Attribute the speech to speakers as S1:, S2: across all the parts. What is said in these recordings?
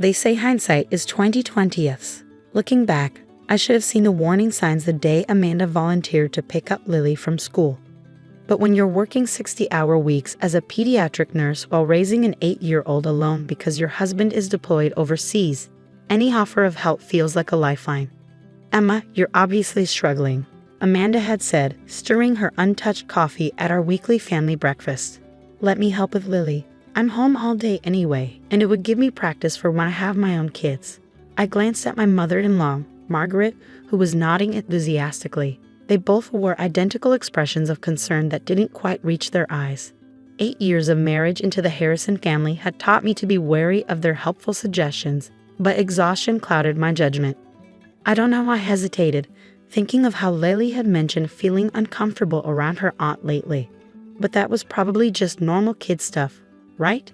S1: They say hindsight is 20/20. Looking back, I should have seen the warning signs the day Amanda volunteered to pick up Lily from school. But when you're working 60-hour weeks as a pediatric nurse while raising an 8-year-old alone because your husband is deployed overseas, any offer of help feels like a lifeline. "Emma, you're obviously struggling," Amanda had said, stirring her untouched coffee at our weekly family breakfast. "Let me help with Lily. I'm home all day anyway, and it would give me practice for when I have my own kids." I glanced at my mother-in-law, Margaret, who was nodding enthusiastically. They both wore identical expressions of concern that didn't quite reach their eyes. 8 years of marriage into the Harrison family had taught me to be wary of their helpful suggestions, but exhaustion clouded my judgment. I don't know why I hesitated, thinking of how Lily had mentioned feeling uncomfortable around her aunt lately. But that was probably just normal kid stuff, right?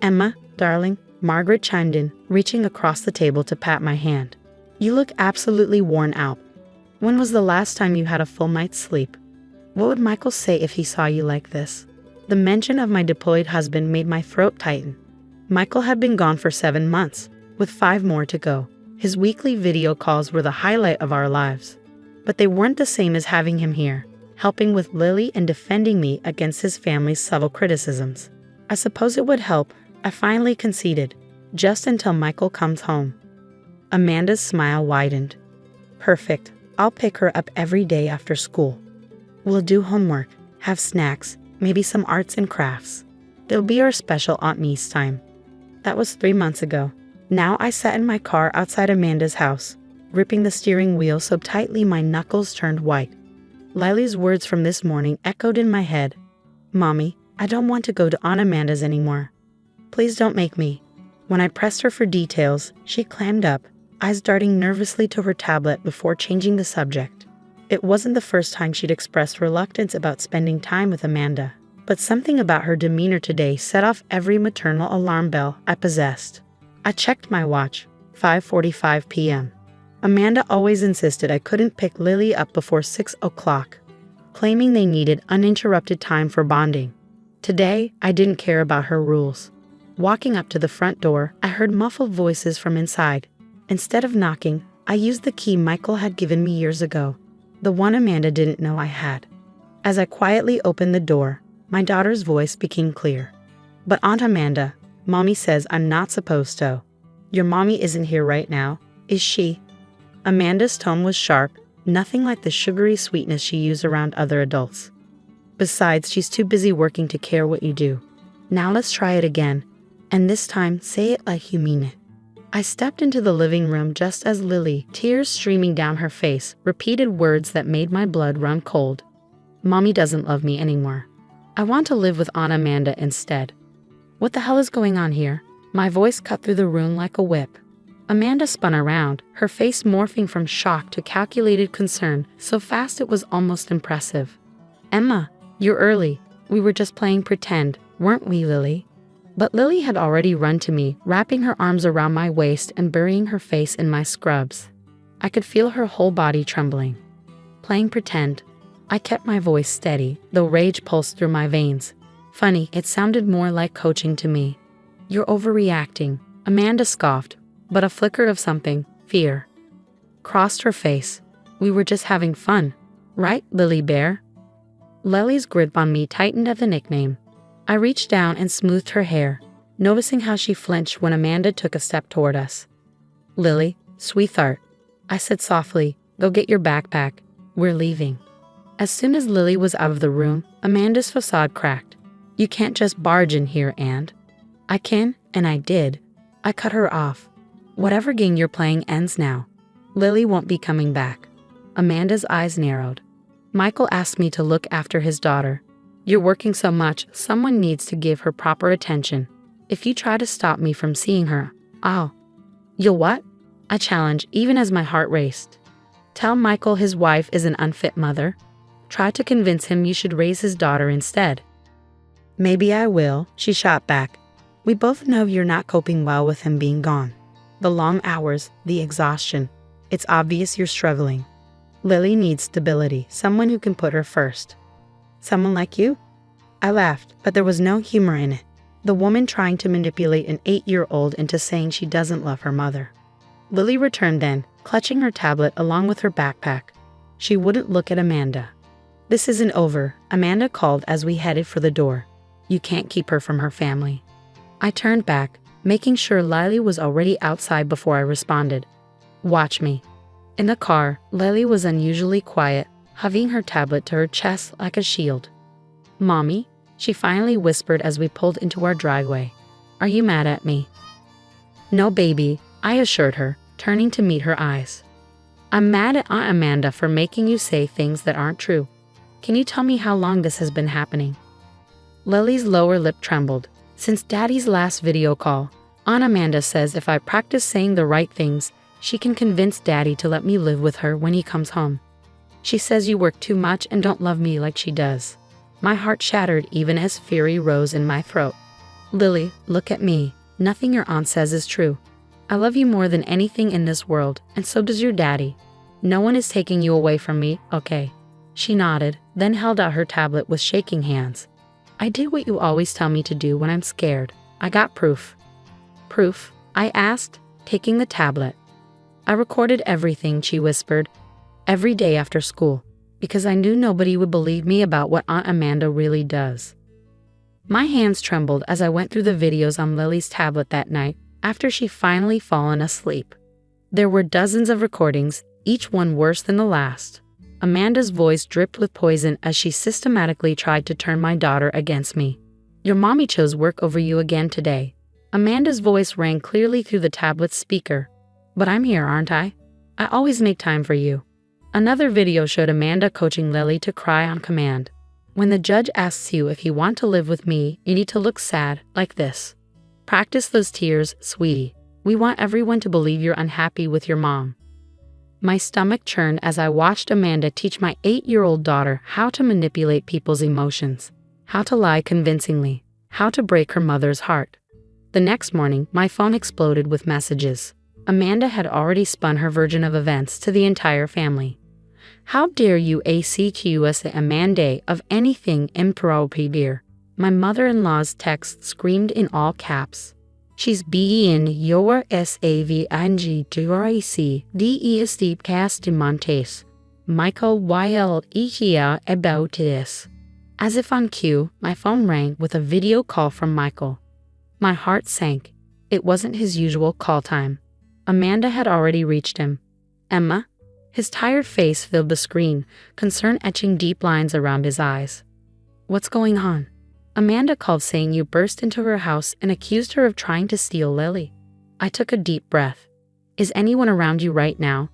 S1: "Emma, darling," Margaret chimed in, reaching across the table to pat my hand. "You look absolutely worn out. When was the last time you had a full night's sleep? What would Michael say if he saw you like this?" The mention of my deployed husband made my throat tighten. Michael had been gone for 7 months, with 5 more to go. His weekly video calls were the highlight of our lives. But they weren't the same as having him here, helping with Lily and defending me against his family's subtle criticisms. "I suppose it would help," I finally conceded, "just until Michael comes home." Amanda's smile widened. "Perfect. I'll pick her up every day after school. We'll do homework, have snacks, maybe some arts and crafts. It'll be our special Aunt Mies time." That was 3 months ago. Now I sat in my car outside Amanda's house, gripping the steering wheel so tightly my knuckles turned white. Lily's words from this morning echoed in my head. "Mommy, I don't want to go to Aunt Amanda's anymore. Please don't make me." When I pressed her for details, she clammed up, eyes darting nervously to her tablet before changing the subject. It wasn't the first time she'd expressed reluctance about spending time with Amanda, but something about her demeanor today set off every maternal alarm bell I possessed. I checked my watch, 5:45 p.m. Amanda always insisted I couldn't pick Lily up before 6 o'clock, claiming they needed uninterrupted time for bonding. Today, I didn't care about her rules. Walking up to the front door, I heard muffled voices from inside. Instead of knocking, I used the key Michael had given me years ago, the one Amanda didn't know I had. As I quietly opened the door, my daughter's voice became clear. "But Aunt Amanda, Mommy says I'm not supposed to." "Your mommy isn't here right now, is she?" Amanda's tone was sharp, nothing like the sugary sweetness she used around other adults. "Besides, she's too busy working to care what you do. Now let's try it again, and this time say it like you mean it." I stepped into the living room just as Lily, tears streaming down her face, repeated words that made my blood run cold. "Mommy doesn't love me anymore. I want to live with Aunt Amanda instead." What the hell is going on here? My voice cut through the room like a whip. Amanda spun around, her face morphing from shock to calculated concern so fast it was almost impressive. "Emma, you're early. We were just playing pretend, weren't we, Lily?" But Lily had already run to me, wrapping her arms around my waist and burying her face in my scrubs. I could feel her whole body trembling. "Playing pretend." I kept my voice steady, though rage pulsed through my veins. Funny, it sounded more like coaching to me. "You're overreacting," Amanda scoffed, but a flicker of something, fear, crossed her face. "We were just having fun, right, Lily Bear?" Lily's grip on me tightened at the nickname. I reached down and smoothed her hair, noticing how she flinched when Amanda took a step toward us. "Lily, sweetheart," I said softly, "go get your backpack. We're leaving." As soon as Lily was out of the room, Amanda's facade cracked. "You can't just barge in here, and..." "I can, and I did." I cut her off. "Whatever game you're playing ends now. Lily won't be coming back." Amanda's eyes narrowed. "Michael asked me to look after his daughter. You're working so much, someone needs to give her proper attention. If you try to stop me from seeing her, I'll..." "You'll what?" I challenged, even as my heart raced. "Tell Michael his wife is an unfit mother. Try to convince him you should raise his daughter instead." "Maybe I will," she shot back. "We both know you're not coping well with him being gone. The long hours, the exhaustion. It's obvious you're struggling. Lily needs stability, someone who can put her first." "Someone like you?" I laughed, but there was no humor in it. The woman trying to manipulate an 8-year-old into saying she doesn't love her mother. Lily returned then, clutching her tablet along with her backpack. She wouldn't look at Amanda. "This isn't over," Amanda called as we headed for the door. "You can't keep her from her family." I turned back, making sure Lily was already outside before I responded. "Watch me." In the car, Lily was unusually quiet, hugging her tablet to her chest like a shield. "Mommy?" she finally whispered as we pulled into our driveway. "Are you mad at me?" "No, baby," I assured her, turning to meet her eyes. "I'm mad at Aunt Amanda for making you say things that aren't true. Can you tell me how long this has been happening?" Lily's lower lip trembled. "Since Daddy's last video call, Aunt Amanda says if I practice saying the right things, she can convince Daddy to let me live with her when he comes home. She says you work too much and don't love me like she does." My heart shattered even as fury rose in my throat. "Lily, look at me. Nothing your aunt says is true. I love you more than anything in this world, and so does your daddy. No one is taking you away from me, okay?" She nodded, then held out her tablet with shaking hands. "I did what you always tell me to do when I'm scared. I got proof." "Proof?" I asked, taking the tablet. "I recorded everything," she whispered, "every day after school, because I knew nobody would believe me about what Aunt Amanda really does." My hands trembled as I went through the videos on Lily's tablet that night, after she finally fallen asleep. There were dozens of recordings, each one worse than the last. Amanda's voice dripped with poison as she systematically tried to turn my daughter against me. "Your mommy chose work over you again today." Amanda's voice rang clearly through the tablet's speaker. "But I'm here, aren't I? I always make time for you." Another video showed Amanda coaching Lily to cry on command. "When the judge asks you if you want to live with me, you need to look sad, like this. Practice those tears, sweetie. We want everyone to believe you're unhappy with your mom." My stomach churned as I watched Amanda teach my 8-year-old daughter how to manipulate people's emotions, how to lie convincingly, how to break her mother's heart. The next morning, my phone exploded with messages. Amanda had already spun her version of events to the entire family. "How dare you accuse Amanda of anything improper?" My mother-in-law's text screamed in all caps. "She's being your saving Steve Castimontes. Michael Weil here about this." As if on cue, my phone rang with a video call from Michael. My heart sank. It wasn't his usual call time. Amanda had already reached him. "Emma?" His tired face filled the screen, concern etching deep lines around his eyes. "What's going on?" "Amanda called saying you burst into her house and accused her of trying to steal Lily." I took a deep breath. "Is anyone around you right now?"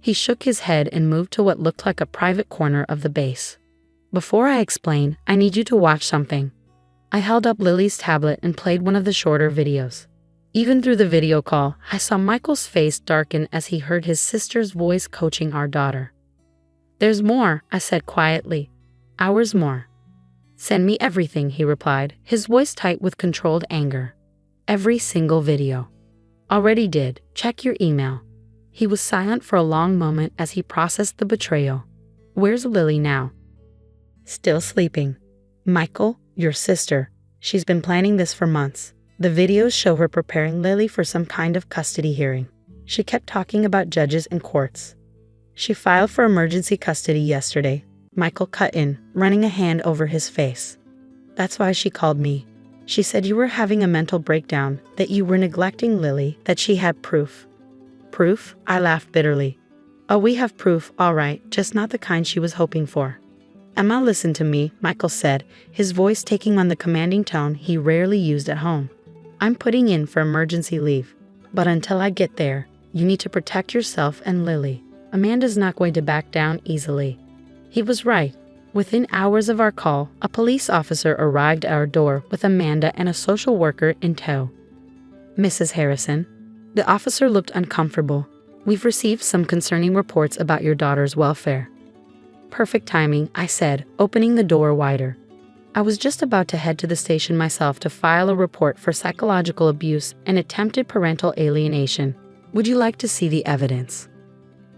S1: He shook his head and moved to what looked like a private corner of the base. "Before I explain, I need you to watch something." I held up Lily's tablet and played one of the shorter videos. Even through the video call, I saw Michael's face darken as he heard his sister's voice coaching our daughter. "There's more," I said quietly. "Hours more." "Send me everything," he replied, his voice tight with controlled anger. "Every single video." "Already did. Check your email." He was silent for a long moment as he processed the betrayal. "Where's Lily now?" "Still sleeping." "Michael, your sister. She's been planning this for months. The videos show her preparing Lily for some kind of custody hearing. She kept talking about judges and courts. She filed for emergency custody yesterday." Michael cut in, running a hand over his face. "That's why she called me. She said you were having a mental breakdown, that you were neglecting Lily, that she had proof." "Proof?" I laughed bitterly. "Oh, we have proof, all right, just not the kind she was hoping for." "Emma, listen to me," Michael said, his voice taking on the commanding tone he rarely used at home. "I'm putting in for emergency leave. But until I get there, you need to protect yourself and Lily. Amanda's not going to back down easily." He was right. Within hours of our call, a police officer arrived at our door with Amanda and a social worker in tow. "Mrs. Harrison." The officer looked uncomfortable. "We've received some concerning reports about your daughter's welfare." "Perfect timing," I said, opening the door wider. I was just about to head to the station myself to file a report for psychological abuse and attempted parental alienation. "Would you like to see the evidence?"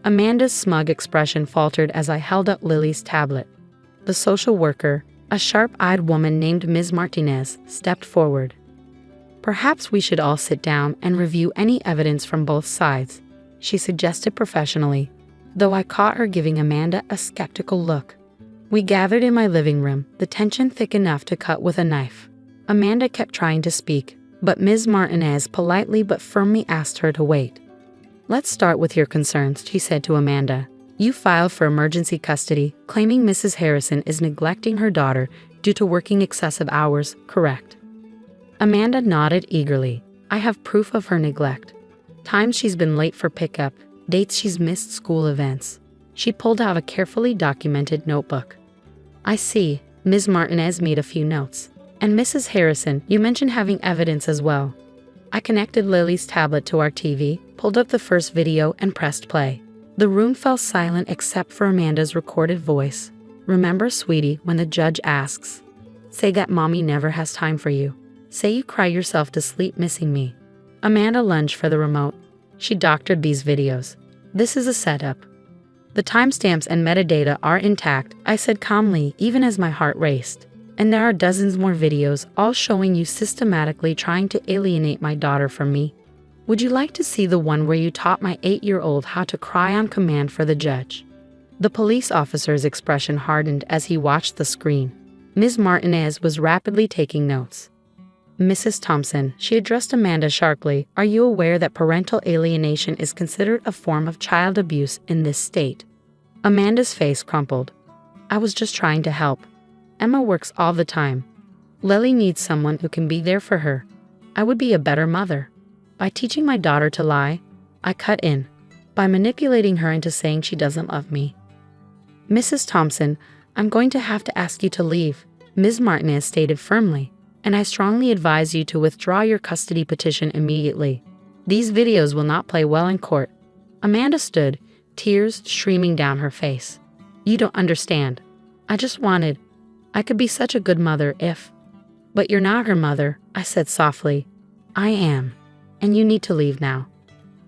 S1: Amanda's smug expression faltered as I held up Lily's tablet. The social worker, a sharp-eyed woman named Ms. Martinez, stepped forward. Perhaps we should all sit down and review any evidence from both sides, she suggested professionally, though I caught her giving Amanda a skeptical look. We gathered in my living room, the tension thick enough to cut with a knife. Amanda kept trying to speak, but Ms. Martinez politely but firmly asked her to wait. Let's start with your concerns, she said to Amanda. You filed for emergency custody, claiming Mrs. Harrison is neglecting her daughter due to working excessive hours, correct? Amanda nodded eagerly. I have proof of her neglect. Times she's been late for pickup, dates she's missed school events. She pulled out a carefully documented notebook. I see, Ms. Martinez made a few notes. And Mrs. Harrison, you mentioned having evidence as well. I connected Lily's tablet to our TV, pulled up the first video and pressed play. The room fell silent except for Amanda's recorded voice. Remember, sweetie, when the judge asks, say that mommy never has time for you. Say you cry yourself to sleep missing me. Amanda lunged for the remote. She doctored these videos. This is a setup. The timestamps and metadata are intact, I said calmly, even as my heart raced. And there are dozens more videos, all showing you systematically trying to alienate my daughter from me. Would you like to see the one where you taught my 8-year-old how to cry on command for the judge? The police officer's expression hardened as he watched the screen. Ms. Martinez was rapidly taking notes. Mrs. Thompson, she addressed Amanda sharply, are you aware that parental alienation is considered a form of child abuse in this state? Amanda's face crumpled. I was just trying to help. Emma works all the time. Lily needs someone who can be there for her. I would be a better mother. By teaching my daughter to lie, I cut in. By manipulating her into saying she doesn't love me. Mrs. Thompson, I'm going to have to ask you to leave, Ms. Martinez stated firmly, and I strongly advise you to withdraw your custody petition immediately. These videos will not play well in court. Amanda stood, tears streaming down her face. You don't understand. I could be such a good mother if... But you're not her mother, I said softly. I am. And you need to leave now.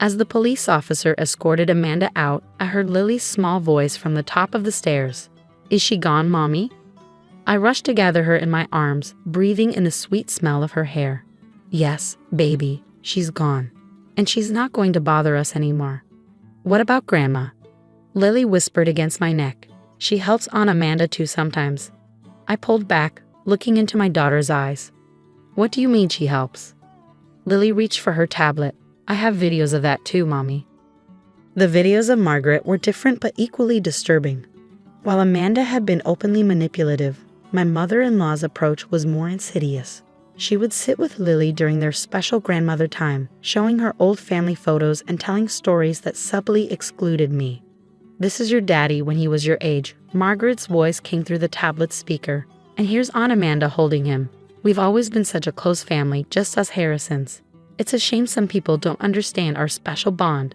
S1: As the police officer escorted Amanda out, I heard Lily's small voice from the top of the stairs. Is she gone, Mommy? I rushed to gather her in my arms, breathing in the sweet smell of her hair. Yes, baby, she's gone. And she's not going to bother us anymore. What about Grandma? Lily whispered against my neck. She helps Aunt Amanda too sometimes. I pulled back, looking into my daughter's eyes. What do you mean she helps? Lily reached for her tablet. I have videos of that too, Mommy. The videos of Margaret were different but equally disturbing. While Amanda had been openly manipulative, my mother-in-law's approach was more insidious. She would sit with Lily during their special grandmother time, showing her old family photos and telling stories that subtly excluded me. This is your daddy when he was your age. Margaret's voice came through the tablet speaker. And here's Aunt Amanda holding him. We've always been such a close family, just us Harrisons. It's a shame some people don't understand our special bond.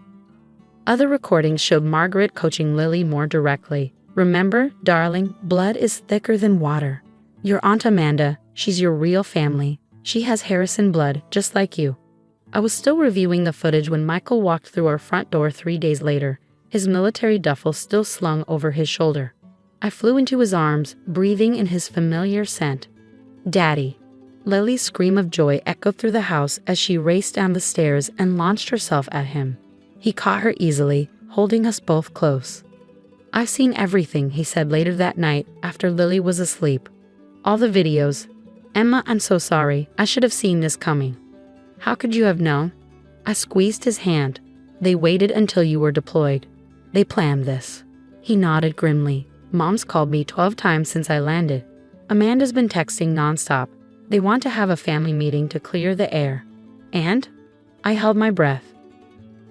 S1: Other recordings showed Margaret coaching Lily more directly. Remember, darling, blood is thicker than water. Your Aunt Amanda, she's your real family. She has Harrison blood, just like you. I was still reviewing the footage when Michael walked through our front door 3 days later, his military duffel still slung over his shoulder. I flew into his arms, breathing in his familiar scent. Daddy. Lily's scream of joy echoed through the house as she raced down the stairs and launched herself at him. He caught her easily, holding us both close. I've seen everything, he said later that night after Lily was asleep. All the videos. Emma, I'm so sorry. I should have seen this coming. How could you have known? I squeezed his hand. They waited until you were deployed. They planned this. He nodded grimly. Mom's called me 12 times since I landed. Amanda's been texting nonstop. They want to have a family meeting to clear the air. And? I held my breath.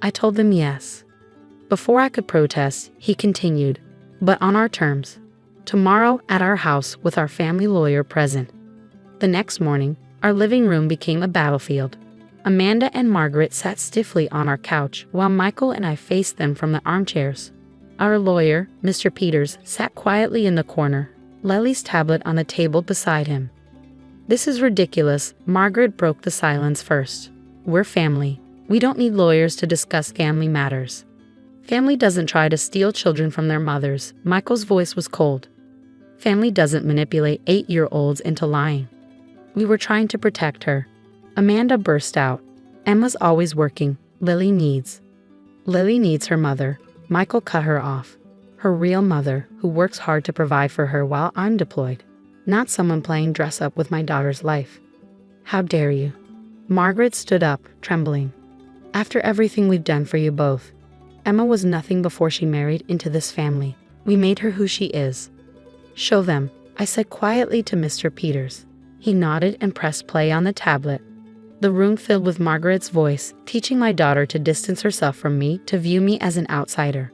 S1: I told them yes. Before I could protest, he continued, but on our terms. Tomorrow at our house with our family lawyer present. The next morning, our living room became a battlefield. Amanda and Margaret sat stiffly on our couch while Michael and I faced them from the armchairs. Our lawyer, Mr. Peters, sat quietly in the corner, Lily's tablet on the table beside him. This is ridiculous, Margaret broke the silence first. We're family. We don't need lawyers to discuss family matters. Family doesn't try to steal children from their mothers. Michael's voice was cold. Family doesn't manipulate 8-year-olds into lying. We were trying to protect her. Amanda burst out. Emma's always working. Lily needs her mother. Michael cut her off. Her real mother, who works hard to provide for her while I'm deployed. Not someone playing dress up with my daughter's life. How dare you? Margaret stood up, trembling. After everything we've done for you both. Emma was nothing before she married into this family. We made her who she is. Show them, I said quietly to Mr. Peters. He nodded and pressed play on the tablet. The room filled with Margaret's voice, teaching my daughter to distance herself from me, to view me as an outsider.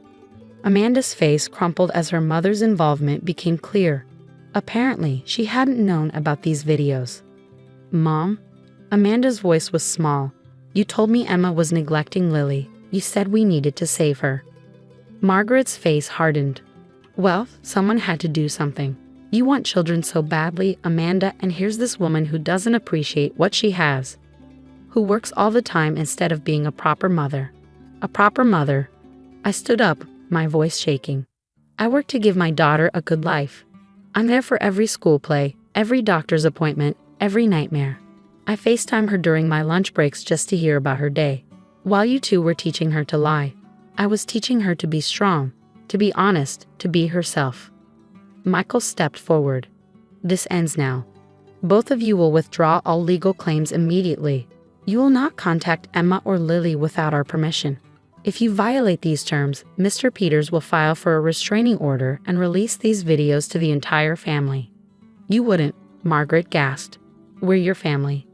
S1: Amanda's face crumpled as her mother's involvement became clear. Apparently, she hadn't known about these videos. Mom? Amanda's voice was small. You told me Emma was neglecting Lily. You said we needed to save her. Margaret's face hardened. Well, someone had to do something. You want children so badly, Amanda, and here's this woman who doesn't appreciate what she has. Who works all the time instead of being a proper mother. A proper mother. I stood up, my voice shaking. I work to give my daughter a good life. I'm there for every school play, every doctor's appointment, every nightmare. I FaceTime her during my lunch breaks just to hear about her day. While you two were teaching her to lie, I was teaching her to be strong, to be honest, to be herself. Michael stepped forward. This ends now. Both of you will withdraw all legal claims immediately. You will not contact Emma or Lily without our permission. If you violate these terms, Mr. Peters will file for a restraining order and release these videos to the entire family. You wouldn't, Margaret gasped. We're your family.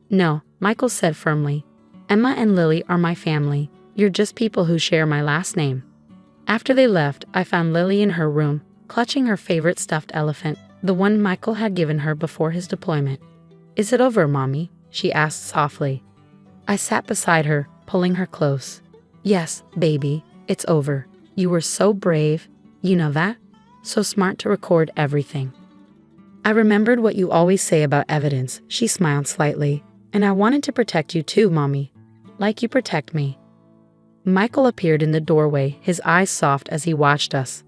S1: No, Michael said firmly. Emma and Lily are my family. You're just people who share my last name. After they left, I found Lily in her room, clutching her favorite stuffed elephant, the one Michael had given her before his deployment. Is it over, Mommy? She asked softly. I sat beside her, pulling her close. Yes, baby, it's over. You were so brave, you know that? So smart to record everything. I remembered what you always say about evidence, she smiled slightly. And I wanted to protect you too, Mommy. Like you protect me. Michael appeared in the doorway, his eyes soft as he watched us.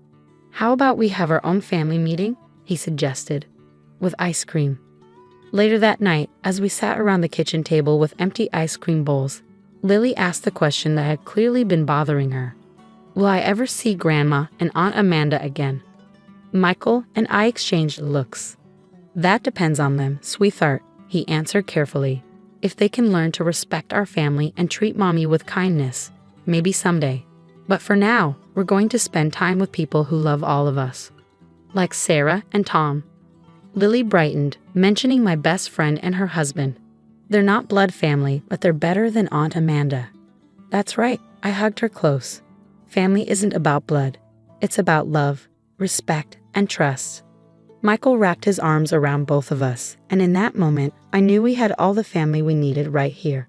S1: How about we have our own family meeting? He suggested. With ice cream. Later that night, as we sat around the kitchen table with empty ice cream bowls, Lily asked the question that had clearly been bothering her. Will I ever see Grandma and Aunt Amanda again? Michael and I exchanged looks. That depends on them, sweetheart, he answered carefully. If they can learn to respect our family and treat Mommy with kindness, maybe someday. But for now, we're going to spend time with people who love all of us. Like Sarah and Tom. Lily brightened, mentioning my best friend and her husband. They're not blood family, but they're better than Aunt Amanda. That's right, I hugged her close. Family isn't about blood. It's about love, respect, and trust. Michael wrapped his arms around both of us, and in that moment, I knew we had all the family we needed right here.